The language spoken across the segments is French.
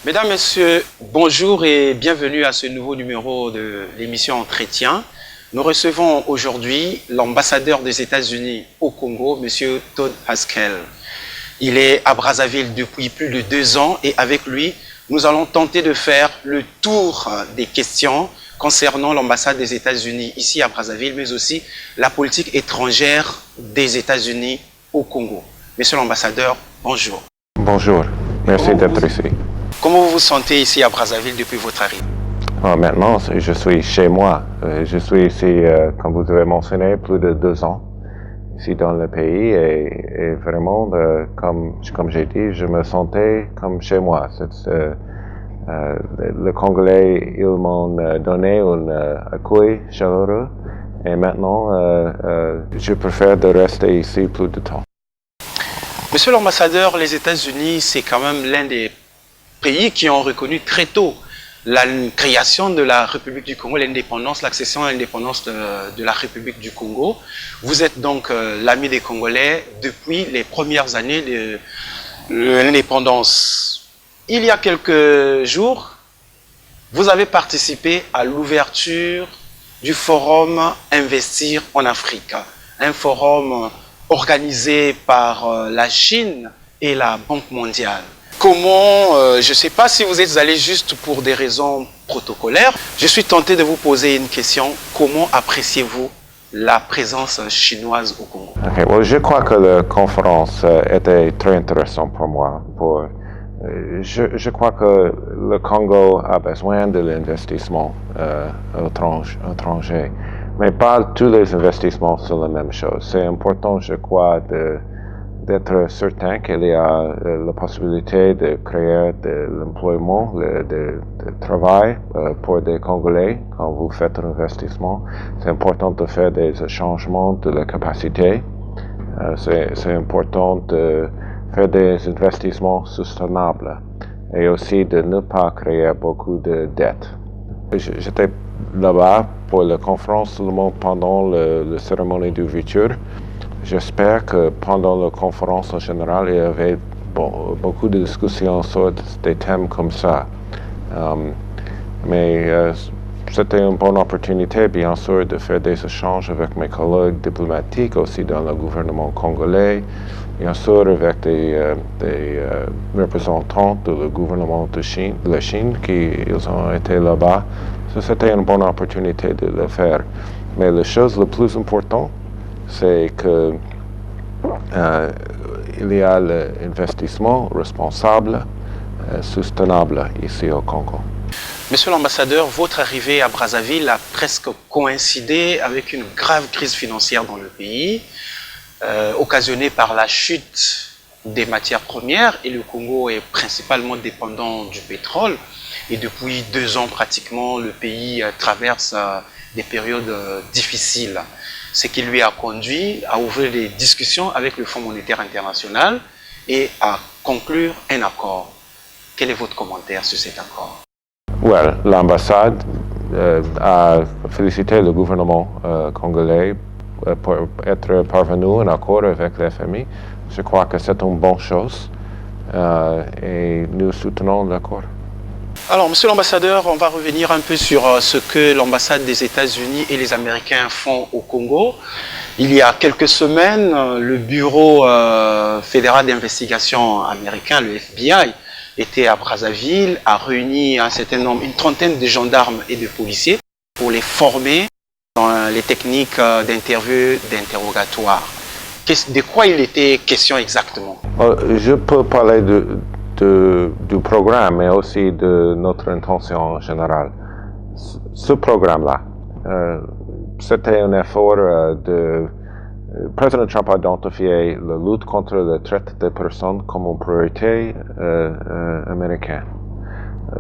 Mesdames, Messieurs, bonjour et bienvenue à ce nouveau numéro de l'émission Entretien. Nous recevons aujourd'hui l'ambassadeur des États-Unis au Congo, M. Todd Haskell. Il est à Brazzaville depuis plus de 2 ans et avec lui, nous allons tenter de faire le tour des questions concernant l'ambassade des États-Unis ici à Brazzaville, mais aussi la politique étrangère des États-Unis au Congo. Monsieur l'ambassadeur, bonjour. Bonjour, merci d'être ici. Comment vous vous sentez ici à Brazzaville depuis votre arrivée? Maintenant, je suis chez moi. Je suis ici, comme vous avez mentionné, plus de 2 ans, ici dans le pays, et vraiment, comme j'ai dit, je me sentais comme chez moi. Le Congolais, ils m'ont donné un accueil chaleureux, et maintenant, je préfère de rester ici plus de temps. Monsieur l'ambassadeur, les États-Unis, c'est quand même l'un des pays qui ont reconnu très tôt la création de la République du Congo, l'indépendance, l'accession à l'indépendance de la République du Congo. Vous êtes donc l'ami des Congolais depuis les premières années de l'indépendance. Il y a quelques jours, vous avez participé à l'ouverture du forum Investir en Afrique, un forum organisé par la Chine et la Banque mondiale. Comment, je ne sais pas si vous êtes allé juste pour des raisons protocolaires, je suis tenté de vous poser une question. Comment appréciez-vous la présence chinoise au Congo? Okay, well, je crois que la conférence était très intéressante pour moi. Je crois que le Congo a besoin de l'investissement étranger, mais pas tous les investissements sont la même chose. C'est important, je crois, d'être certain qu'il y a la possibilité de créer de l'employement, de travail pour des Congolais quand vous faites un investissement. C'est important de faire des changements de la capacité. C'est important de faire des investissements soutenables et aussi de ne pas créer beaucoup de dettes. J'étais là-bas pour la conférence seulement pendant la cérémonie d'ouverture. J'espère que pendant la conférence en général, il y avait beaucoup de discussions sur des thèmes comme ça. C'était une bonne opportunité, bien sûr, de faire des échanges avec mes collègues diplomatiques, aussi dans le gouvernement congolais, bien sûr avec des représentants du gouvernement de la Chine qui ils ont été là-bas. C'était une bonne opportunité de le faire. Mais la chose la plus importante, c'est que il y a l'investissement responsable, soutenable ici au Congo. Monsieur l'ambassadeur, votre arrivée à Brazzaville a presque coïncidé avec une grave crise financière dans le pays, occasionnée par la chute des matières premières, et le Congo est principalement dépendant du pétrole. Et depuis 2 ans pratiquement, le pays traverse des périodes difficiles, ce qui lui a conduit à ouvrir des discussions avec le Fonds monétaire international et à conclure un accord. Quel est votre commentaire sur cet accord? Well, l'ambassade a félicité le gouvernement congolais pour être parvenu à un accord avec l'FMI. Je crois que c'est une bonne chose et nous soutenons l'accord. Alors, monsieur l'ambassadeur, on va revenir un peu sur ce que l'ambassade des États-Unis et les Américains font au Congo. Il y a quelques semaines, le Bureau fédéral d'investigation américain, le FBI, était à Brazzaville, a réuni un certain nombre, une trentaine de gendarmes et de policiers pour les former dans les techniques d'interview, d'interrogatoire. De quoi il était question exactement? Je peux parler du programme, mais aussi de notre intention en général. Ce programme-là, c'était un effort le président Trump a identifié la lutte contre la traite des personnes comme une priorité américaine.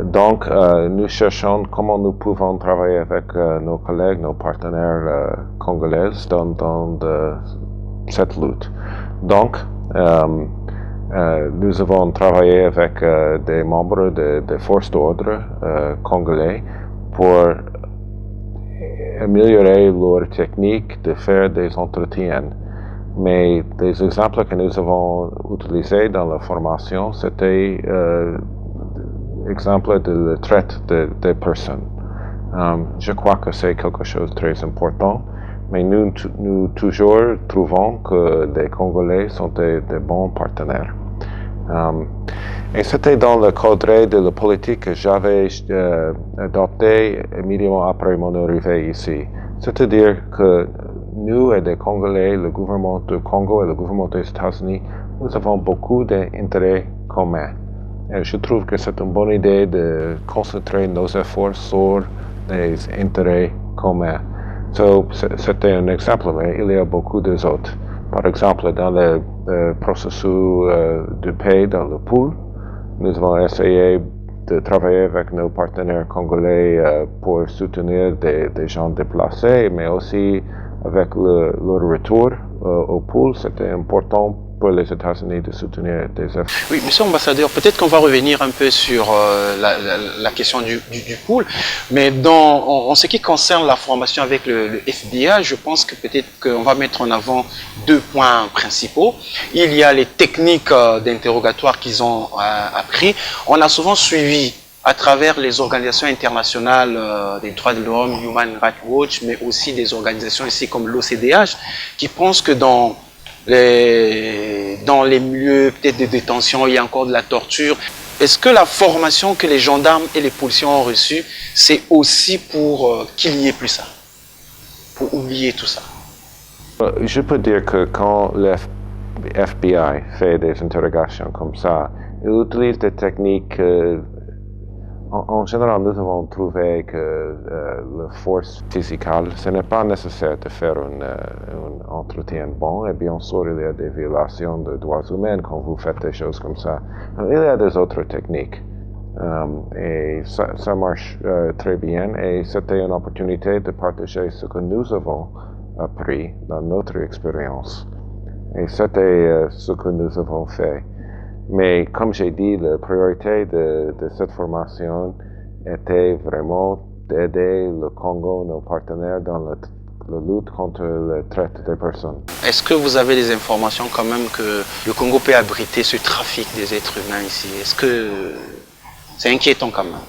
Donc, nous cherchons comment nous pouvons travailler avec nos collègues, nos partenaires congolais dans cette lutte. Donc, nous avons travaillé avec des membres des forces d'ordre congolais pour améliorer leur technique de faire des entretiens. Mais des exemples que nous avons utilisés dans la formation, c'était exemple de la traite des personnes. Je crois que c'est quelque chose de très important, mais nous toujours trouvons que les Congolais sont des bons partenaires. Et c'était dans le cadre de la politique que j'avais adoptée immédiatement après mon arrivée ici. C'est-à-dire que nous et les Congolais, le gouvernement du Congo et le gouvernement des États-Unis, nous avons beaucoup d'intérêts communs. Et je trouve que c'est une bonne idée de concentrer nos efforts sur les intérêts communs. C'était un exemple, mais il y a beaucoup d'autres. Par exemple, dans le processus de paix dans le pool, nous avons essayé de travailler avec nos partenaires congolais pour soutenir des gens déplacés, mais aussi avec leur retour au pool. C'était important pour les États-Unis de soutenir des efforts. Oui, monsieur l'ambassadeur, peut-être qu'on va revenir un peu sur la question du pool, mais en ce qui concerne la formation avec le FBI, je pense que peut-être qu'on va mettre en avant deux points principaux. Il y a les techniques d'interrogatoire qu'ils ont appris. On a souvent suivi à travers les organisations internationales des droits de l'homme, Human Rights Watch, mais aussi des organisations ici comme l'OCDH, qui pensent que dans les milieux peut-être de détention, il y a encore de la torture. Est-ce que la formation que les gendarmes et les policiers ont reçue, c'est aussi pour qu'il n'y ait plus ça, pour oublier tout ça? Je peux dire que quand le FBI fait des interrogations comme ça, il utilise des techniques. En général, nous avons trouvé que la force physique, ce n'est pas nécessaire de faire un entretien bon. Et bien sûr, il y a des violations de droits humains quand vous faites des choses comme ça. Il y a des autres techniques. Et ça marche très bien. Et c'était une opportunité de partager ce que nous avons appris dans notre expérience. Et c'était ce que nous avons fait. Mais comme j'ai dit, la priorité de cette formation était vraiment d'aider le Congo, nos partenaires, dans la lutte contre la traite des personnes. Est-ce que vous avez des informations quand même que le Congo peut abriter ce trafic des êtres humains ici? Est-ce que c'est inquiétant quand même?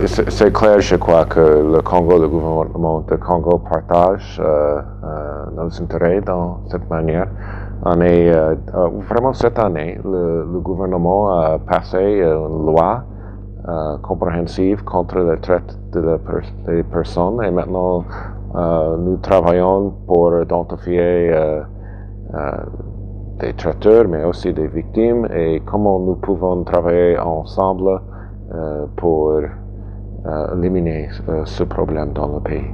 C'est clair, je crois que le Congo, le gouvernement du Congo partage nos intérêts dans cette manière. Vraiment cette année, le gouvernement a passé une loi compréhensive contre la traite des personnes et maintenant nous travaillons pour identifier des traiteurs mais aussi des victimes et comment nous pouvons travailler ensemble pour éliminer ce problème dans le pays.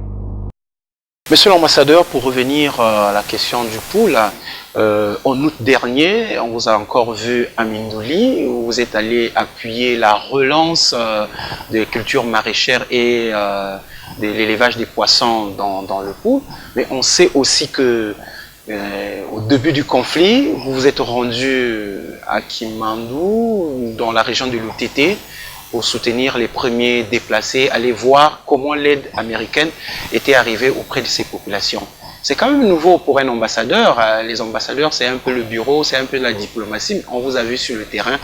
Monsieur l'ambassadeur, pour revenir à la question du pool, en août dernier, on vous a encore vu à Mindouli, où vous êtes allé appuyer la relance des cultures maraîchères et de l'élevage des poissons dans le pool. Mais on sait aussi que au début du conflit, vous vous êtes rendu à Kimandou, dans la région de l'UTT, pour soutenir les premiers déplacés, aller voir comment l'aide américaine était arrivée auprès de ces populations. C'est quand même nouveau pour un ambassadeur. Les ambassadeurs, c'est un peu le bureau, c'est un peu la diplomatie. On vous a vu sur le terrain.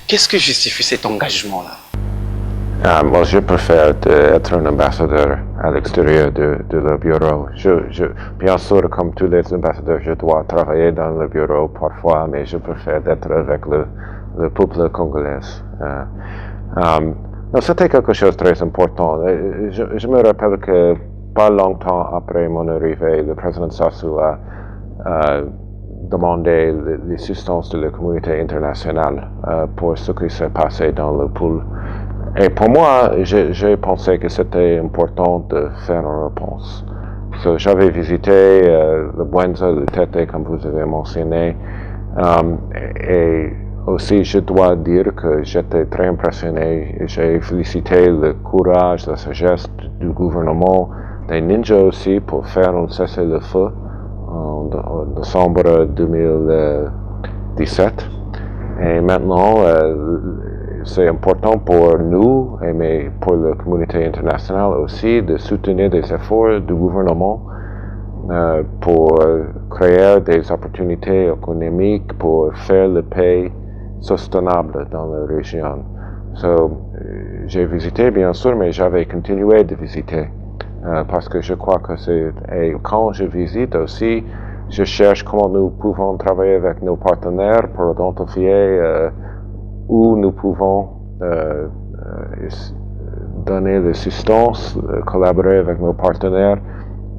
Qu'est-ce que justifie cet engagement-là? Moi, je préfère être un ambassadeur à l'extérieur de le bureau. Bien sûr, comme tous les ambassadeurs, je dois travailler dans le bureau parfois, mais je préfère être avec le peuple congolais. C'était quelque chose de très important. Je me rappelle que pas longtemps après mon arrivée, le président Sassou a demandé l'assistance de la communauté internationale pour ce qui s'est passé dans le pool. Et pour moi, j'ai pensé que c'était important de faire une réponse. J'avais visité le Buenza, le Tete, comme vous avez mentionné, et aussi, je dois dire que j'étais très impressionné. J'ai félicité le courage, la sagesse du gouvernement, des ninjas aussi, pour faire un cessez-le-feu en décembre 2017. Et maintenant, c'est important pour nous, mais pour la communauté internationale aussi, de soutenir des efforts du gouvernement pour créer des opportunités économiques, pour faire la paix soutenable dans la région. J'ai visité bien sûr, mais j'avais continué de visiter parce que je crois que et quand je visite aussi, je cherche comment nous pouvons travailler avec nos partenaires pour identifier où nous pouvons donner l'assistance, collaborer avec nos partenaires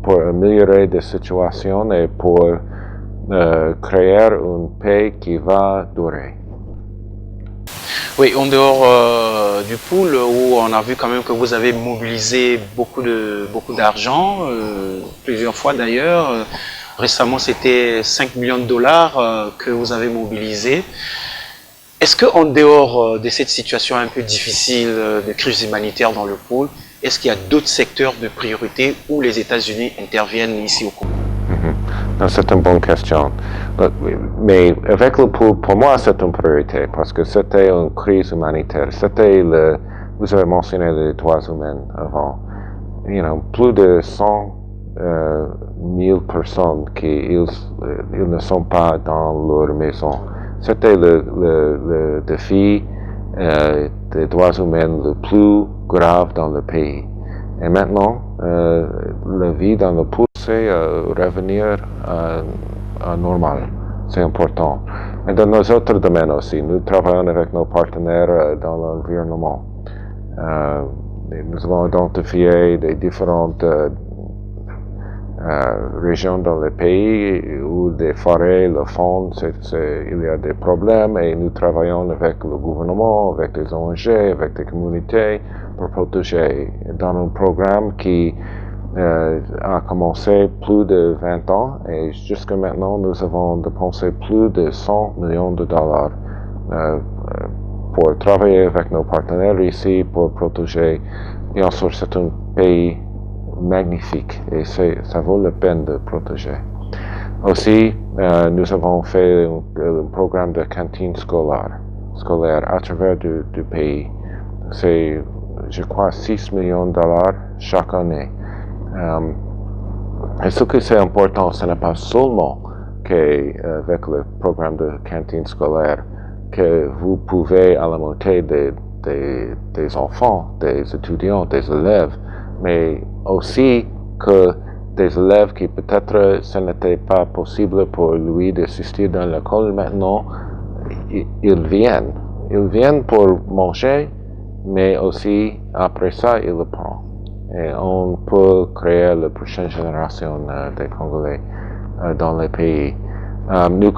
pour améliorer des situations et pour créer une paix qui va durer. Oui, en dehors du pool, où on a vu quand même que vous avez mobilisé beaucoup d'argent, plusieurs fois d'ailleurs. Récemment, c'était 5 millions de dollars que vous avez mobilisé. Est-ce qu'en dehors de cette situation un peu difficile de crise humanitaire dans le pool, est-ce qu'il y a d'autres secteurs de priorité où les États-Unis interviennent ici au Congo? C'est une bonne question. Mais avec le pool, pour moi, c'est une priorité parce que c'était une crise humanitaire. Vous avez mentionné les droits humains avant. Plus de 100 000 personnes qui ne sont pas dans leur maison. C'était le défi des droits humains le plus grave dans le pays. Et maintenant, la vie dans le pool, c'est revenir à normal. C'est important. Et dans nos autres domaines aussi, nous travaillons avec nos partenaires dans l'environnement. Nous avons identifié des différentes régions dans le pays où des forêts le font, il y a des problèmes et nous travaillons avec le gouvernement, avec les ONG, avec les communautés pour protéger dans un programme qui a commencé plus de 20 ans et jusqu'à maintenant nous avons dépensé plus de 100 millions de dollars pour travailler avec nos partenaires ici pour protéger. Bien sûr, c'est un pays magnifique et ça vaut la peine de protéger. Aussi, nous avons fait un programme de cantine scolaire à travers du pays. C'est, je crois, 6 millions de dollars chaque année. Et ce qui est important, ce n'est pas seulement qu'avec le programme de cantine scolaire que vous pouvez alimenter des enfants, des étudiants, des élèves, mais aussi que des élèves qui peut-être ce n'était pas possible pour lui d'assister dans l'école maintenant, ils viennent. Ils viennent pour manger, mais aussi après ça, ils le prennent. Et on peut créer la prochaine génération des Congolais dans le pays. Nous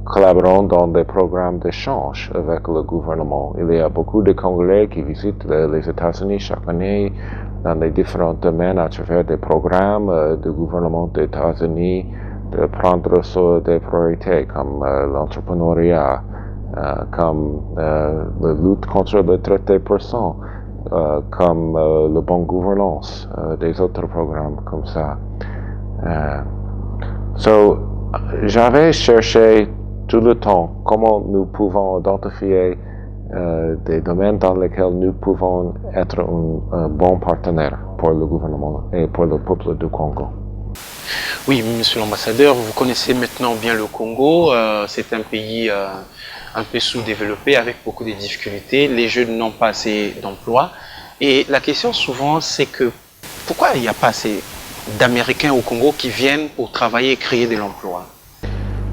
collaborons dans des programmes d'échange avec le gouvernement. Il y a beaucoup de Congolais qui visitent les États-Unis chaque année dans les différents domaines à travers des programmes du gouvernement des États-Unis de prendre sur des priorités comme l'entrepreneuriat, comme la lutte contre le traité persan, comme la bonne gouvernance, des autres programmes comme ça. J'avais cherché tout le temps comment nous pouvons identifier des domaines dans lesquels nous pouvons être un bon partenaire pour le gouvernement et pour le peuple du Congo. Oui, monsieur l'ambassadeur, vous connaissez maintenant bien le Congo. C'est un pays un peu sous-développé avec beaucoup de difficultés. Les jeunes n'ont pas assez d'emplois. Et la question souvent, c'est que pourquoi il n'y a pas assez d'Américains au Congo qui viennent pour travailler et créer de l'emploi?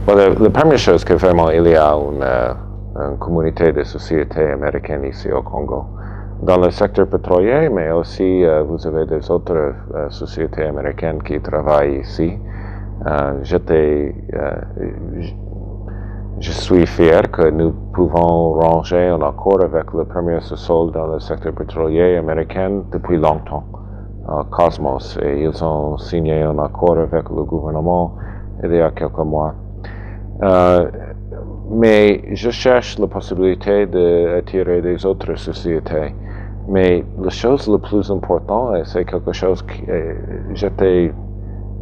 La première chose, que vraiment il y a une communauté de sociétés américaines ici au Congo. Dans le secteur pétrolier, mais aussi vous avez des autres sociétés américaines qui travaillent ici. Je suis fier que nous pouvons ranger un accord avec le premier sous-sol dans le secteur pétrolier américain depuis longtemps, Cosmos, et ils ont signé un accord avec le gouvernement il y a quelques mois. Mais je cherche la possibilité d'attirer des autres sociétés. Mais la chose la plus importante, et c'est quelque chose que j'étais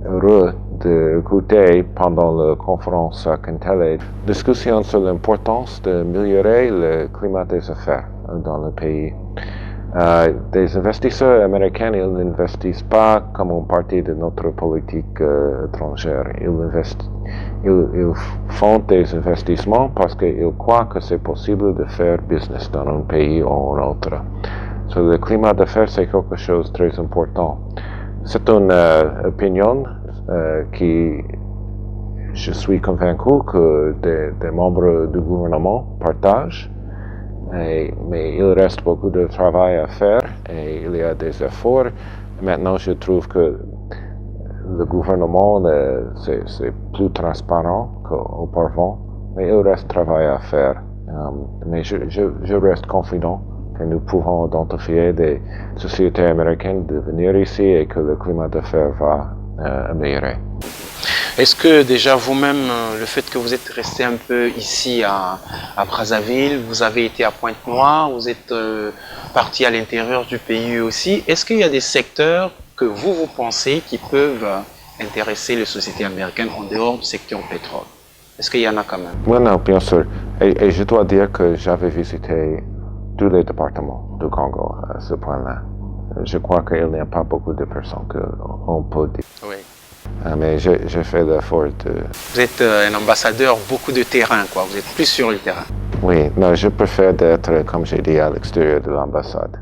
heureux d'écouter pendant la conférence à Kentele, discussion sur l'importance d'améliorer le climat des affaires dans le pays. Des investisseurs américains, ils n'investissent pas comme une partie de notre politique étrangère. Ils font des investissements parce qu'ils croient que c'est possible de faire business dans un pays ou un autre. Le climat d'affaires, c'est quelque chose de très important. C'est une opinion qui, je suis convaincu que des membres du gouvernement partagent. Mais il reste beaucoup de travail à faire et il y a des efforts. Maintenant, je trouve que le gouvernement, c'est plus transparent qu'auparavant, mais il reste travail à faire. Mais je reste confiant que nous pouvons identifier des sociétés américaines de venir ici et que le climat d'affaires va améliorer. Est-ce que déjà vous-même, le fait que vous êtes resté un peu ici à Brazzaville, vous avez été à Pointe-Noire, vous êtes parti à l'intérieur du pays aussi, est-ce qu'il y a des secteurs que vous pensez qui peuvent intéresser les sociétés américaines en dehors du secteur pétrole? Est-ce qu'il y en a quand même? Oui, non, bien sûr. Et je dois dire que j'avais visité tous les départements du Congo à ce point-là. Je crois qu'il n'y a pas beaucoup de personnes qu'on peut dire. Oui. Mais j'ai fait l'effort de... Vous êtes un ambassadeur, beaucoup de terrain, quoi. Vous êtes plus sur le terrain. Oui, non, je préfère d'être, comme j'ai dit, à l'extérieur de l'ambassade.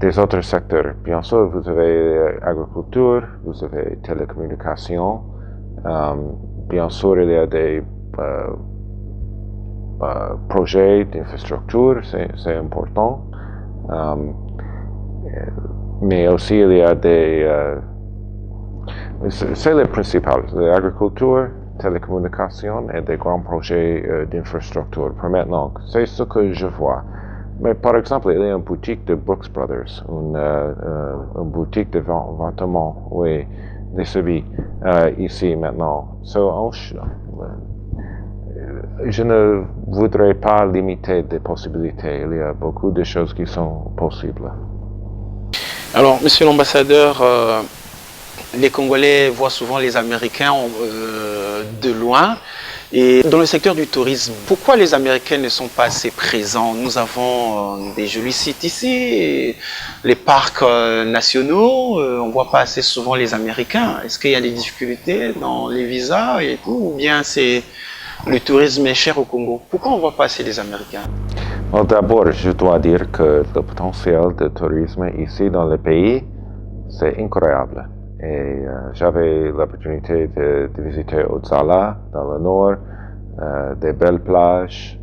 Des autres secteurs, bien sûr, vous avez agriculture, vous avez télécommunications, bien sûr, il y a des projets d'infrastructure, c'est important. Mais aussi, il y a des... c'est les principales, l'agriculture, télécommunications et des grands projets d'infrastructure. Pour maintenant, c'est ce que je vois. Mais par exemple, il y a une boutique de Brooks Brothers, une boutique de vêtements, oui, des services, ici maintenant. Je ne voudrais pas limiter des possibilités. Il y a beaucoup de choses qui sont possibles. Alors, monsieur l'ambassadeur, les Congolais voient souvent les Américains de loin. Et dans le secteur du tourisme, pourquoi les Américains ne sont pas assez présents? Nous avons des jolis sites ici, les parcs nationaux, on ne voit pas assez souvent les Américains. Est-ce qu'il y a des difficultés dans les visas et tout, ou bien c'est le tourisme est cher au Congo? Pourquoi on ne voit pas assez les Américains? Bon, d'abord, je dois dire que le potentiel de tourisme ici dans le pays, c'est incroyable. Et j'avais l'opportunité de visiter Otsala dans le nord, des belles plages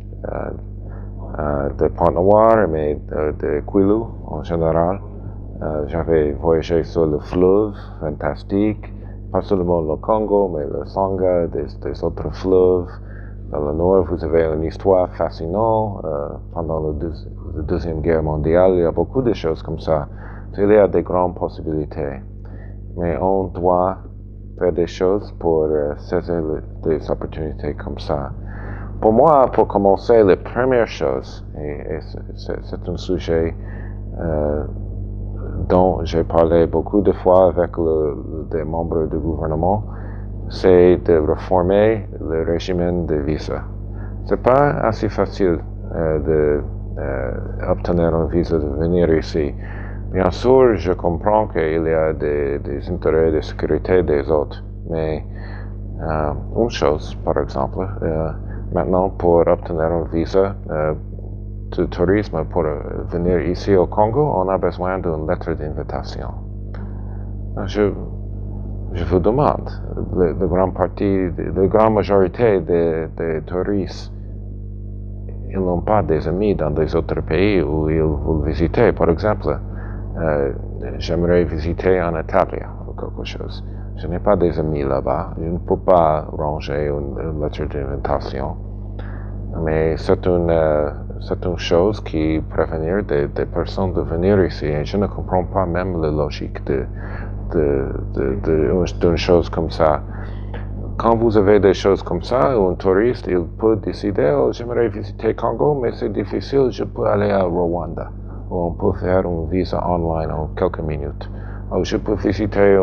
de Pointe-Noire, mais de Kwilu en général. J'avais voyagé sur le fleuve fantastique, pas seulement le Congo, mais le Sanga, des autres fleuves. Dans le nord, vous avez une histoire fascinante. Pendant la Deuxième Guerre mondiale, il y a beaucoup de choses comme ça. Il y a des grandes possibilités. Mais on doit faire des choses pour saisir des opportunités comme ça. Pour moi, pour commencer, la première chose, et c'est un sujet dont j'ai parlé beaucoup de fois avec des membres du gouvernement, c'est de réformer le régime de visa. C'est pas assez facile d'obtenir un visa de venir ici. Bien sûr, je comprends qu'il y a des intérêts de sécurité des autres, mais une chose, par exemple, maintenant pour obtenir un visa de tourisme pour venir ici au Congo, on a besoin d'une lettre d'invitation. Je vous demande, la grande majorité des touristes, ils n'ont pas des amis dans des autres pays où ils veulent visiter. Par exemple, j'aimerais visiter en Italie ou quelque chose. Je n'ai pas des amis là-bas. Je ne peux pas ranger une lettre d'invitation. Mais c'est une chose qui prévenir des personnes de venir ici. Et je ne comprends pas même la logique d'une chose comme ça. Quand vous avez des choses comme ça, un touriste, il peut décider, oh, j'aimerais visiter Congo, mais c'est difficile, je peux aller à Rwanda. Ou on peut faire un visa online en quelques minutes. Ou je peux visiter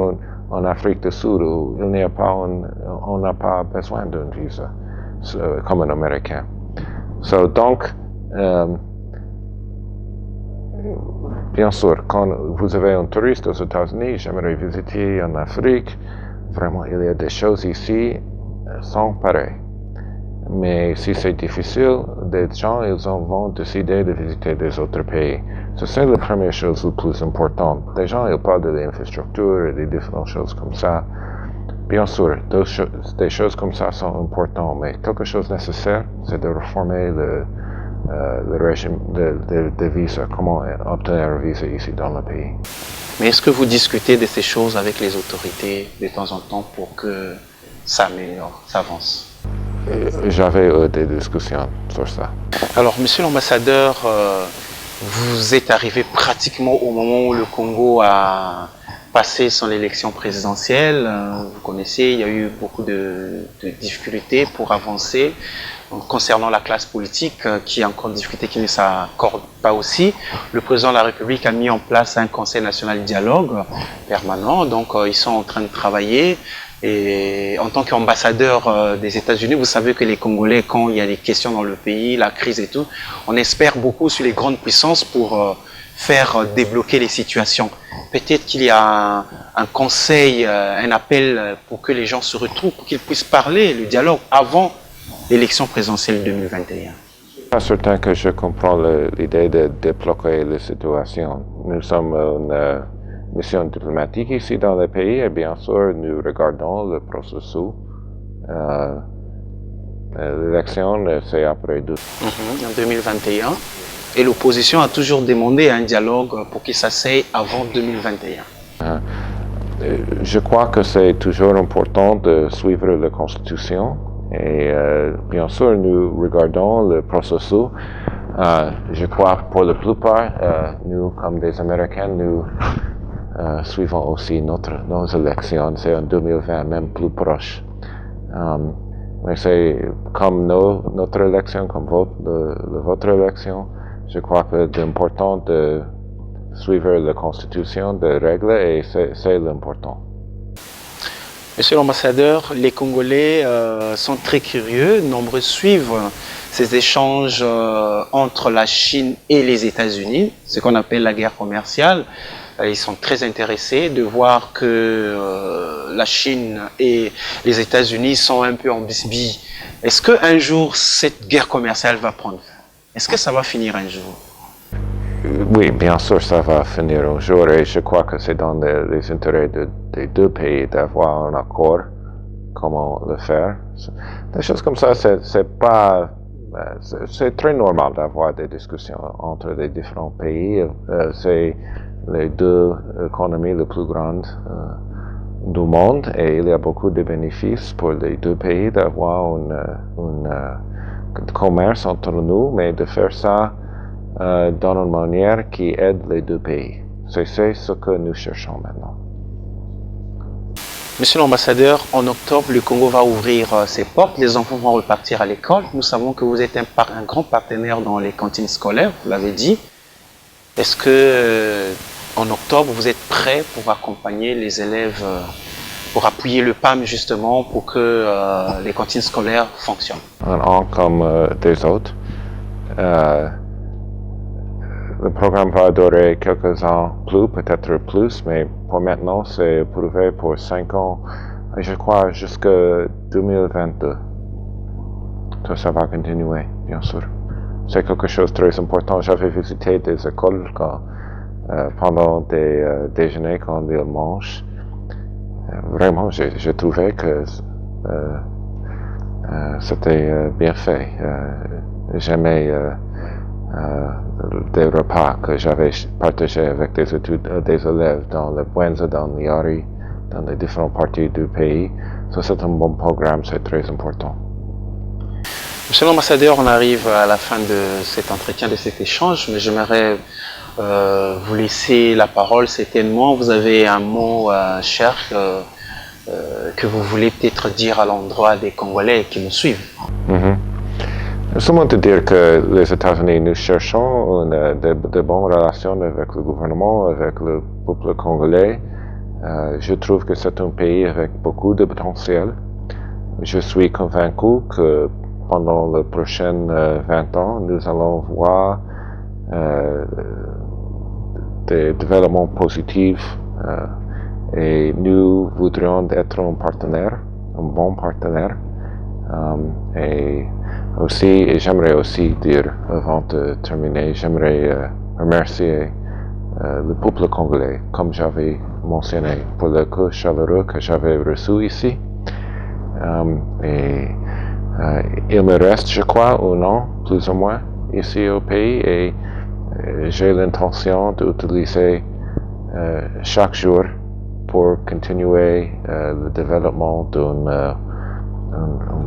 en Afrique du Sud où on n'a pas besoin d'un visa comme un Américain. Donc, Bien sûr, quand vous avez un touriste aux États-Unis, j'aimerais visiter en Afrique. Vraiment, il y a des choses ici sans pareil. Mais si c'est difficile, des gens ils vont décider de visiter des autres pays. C'est la première chose la plus importante. Les gens ils parlent de l'infrastructure et des différentes choses comme ça. Bien sûr, des choses comme ça sont importantes, mais quelque chose de nécessaire, c'est de réformer le régime de visa, comment obtenir un visa ici dans le pays. Mais est-ce que vous discutez de ces choses avec les autorités de temps en temps pour que ça améliore, ça avance? J'avais des discussions sur ça. Alors, monsieur l'ambassadeur, vous êtes arrivé pratiquement au moment où le Congo a passé son élection présidentielle. Vous connaissez, il y a eu beaucoup de difficultés pour avancer concernant la classe politique qui est encore en difficulté, qui ne s'accorde pas aussi. Le président de la République a mis en place un conseil national de dialogue permanent, donc ils sont en train de travailler. Et en tant qu'ambassadeur des États-Unis, vous savez que les Congolais, quand il y a des questions dans le pays, la crise et tout, on espère beaucoup sur les grandes puissances pour faire débloquer les situations. Peut-être qu'il y a un conseil, un appel pour que les gens se retrouvent, pour qu'ils puissent parler, le dialogue, avant l'élection présidentielle 2021. Pas certain que je comprends l'idée de débloquer la situation. Nous sommes une mission diplomatique ici dans le pays et bien sûr nous regardons le processus. L'élection c'est après 2. En 2021. Et l'opposition a toujours demandé un dialogue pour qu'il s'asseye avant 2021. Je crois que c'est toujours important de suivre la Constitution. Et bien sûr, nous regardons le processus. Je crois que pour la plupart, nous, comme des Américains, nous suivons aussi nos élections. C'est en 2020, même plus proche. Mais c'est comme notre élection, comme votre élection, je crois que c'est important de suivre la Constitution, de règles, et c'est l'important. Monsieur l'ambassadeur, les Congolais sont très curieux, nombreux suivent ces échanges entre la Chine et les États-Unis, ce qu'on appelle la guerre commerciale. Ils sont très intéressés de voir que la Chine et les États-Unis sont un peu en bisbille. Est-ce qu'un jour, cette guerre commerciale va prendre fin? Est-ce que ça va finir un jour? Oui, bien sûr, ça va finir un jour et je crois que c'est dans les intérêts des deux pays d'avoir un accord, comment le faire. Des choses comme ça, c'est très normal d'avoir des discussions entre les différents pays. C'est les deux économies les plus grandes du monde et il y a beaucoup de bénéfices pour les deux pays d'avoir un commerce entre nous, mais de faire ça dans une manière qui aide les deux pays. C'est ce que nous cherchons maintenant. Monsieur l'ambassadeur, en octobre, le Congo va ouvrir ses portes, les enfants vont repartir à l'école. Nous savons que vous êtes un grand partenaire dans les cantines scolaires, vous l'avez dit. Est-ce que en octobre, vous êtes prêt pour accompagner les élèves, pour appuyer le PAM justement, pour que les cantines scolaires fonctionnent? Un an comme des autres. Le programme va durer quelques ans plus, peut-être plus, mais pour maintenant, c'est prouvé pour 5 ans, je crois, jusqu'à 2022. Ça va continuer, bien sûr. C'est quelque chose de très important. J'avais visité des écoles pendant des déjeuners quand ils mangent. Vraiment, j'ai trouvé que c'était bien fait. J'aimais des repas que j'avais partagés avec des élèves dans le Buenza, dans l'Iari, dans les différentes parties du pays. Ça, c'est un bon programme, c'est très important. Monsieur l'ambassadeur, on arrive à la fin de cet entretien, de cet échange, mais j'aimerais vous laisser la parole certainement. Vous avez un mot cher que vous voulez peut-être dire à l'endroit des Congolais qui nous suivent. Seulement de dire que les États-Unis, nous cherchons de bonnes relations avec le gouvernement, avec le peuple congolais. Je trouve que c'est un pays avec beaucoup de potentiel. Je suis convaincu que pendant les prochains 20 ans, nous allons voir de développement positif et nous voudrions être un partenaire, un bon partenaire. Et aussi, j'aimerais aussi dire, avant de terminer, j'aimerais remercier le peuple congolais, comme j'avais mentionné, pour l'accueil chaleureux que j'avais reçu ici. Il me reste, je crois, un an, plus ou moins, ici au pays, et j'ai l'intention d'utiliser chaque jour pour continuer le développement d'une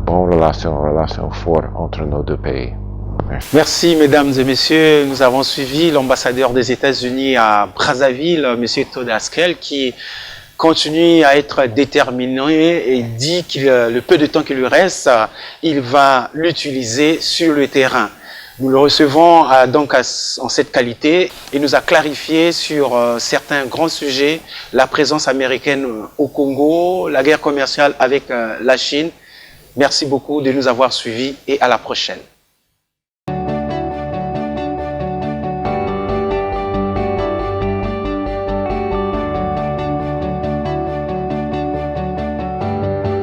bonne relation forte entre nos deux pays. Merci, mesdames et messieurs. Nous avons suivi l'ambassadeur des États-Unis à Brazzaville, M. Todd Haskell, qui continue à être déterminé et dit que le peu de temps qui lui reste, il va l'utiliser sur le terrain. Nous le recevons donc en cette qualité. Il nous a clarifié sur certains grands sujets, la présence américaine au Congo, la guerre commerciale avec la Chine. Merci beaucoup de nous avoir suivis et à la prochaine.